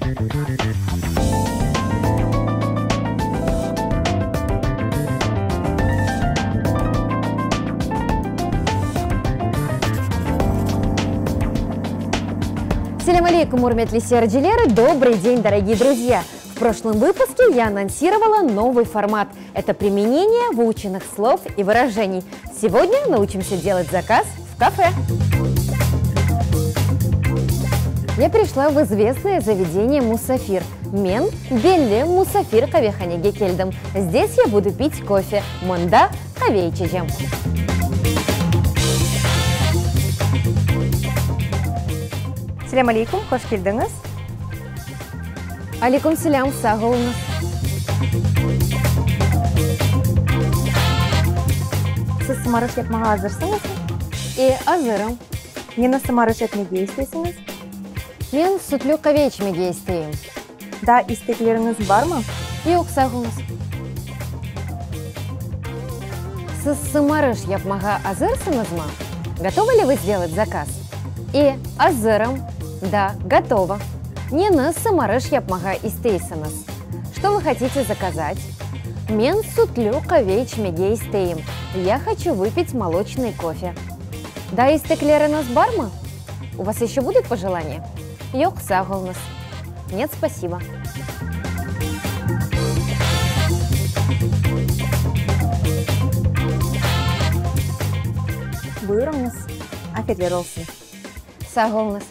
Салям алейкум, урметли серджилеры, добрый день, дорогие друзья! В прошлом выпуске я анонсировала новый формат. Это применение выученных слов и выражений. Сегодня научимся делать заказ в кафе. Я пришла в известное заведение «Мусафир». Мен белли мусафир кавеханеге кельдым. Здесь я буду пить кофе. Монда кавейчежем. Салям алейкум, хош келдіңіз. Алейкум салям, сағы олыңыз. Сіз сымарыш yapmağa hazırsınız mı? Азырым. Нені сымарыш etmеге istesiniz? Мен сүтлü каве içmеге isteyim. Да, istekleriniz var mı? Yok, сағы олыңыз. Сіз сымарыш yapmağa hazırsınız mı? Готовы ли вы сделать заказ? Азырым. Да, готово. Нені сымарыш yapmağa istейсіңіз. Что вы хотите заказать? Мен сүтлü каве içмеге isteyim. Я хочу выпить молочный кофе. Да, истеклеріңіз бар ма? У вас еще будут пожелания? Yok, сағы олыңыз. Нет, спасибо. Buyurunuz. Afiyetler olsun. Сағы олыңыз.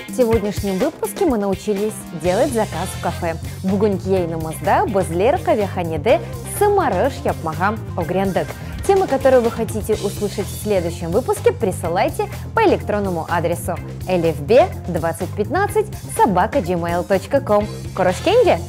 В сегодняшнем выпуске мы научились делать заказ в кафе. Бүгінгі yayınımızda bizler кавеханеде сымарыш yapmağa öğrendik. Темы, которые вы хотите услышать в следующем выпуске, присылайте по электронному адресу elifb2015@gmail.com. Корошкенде!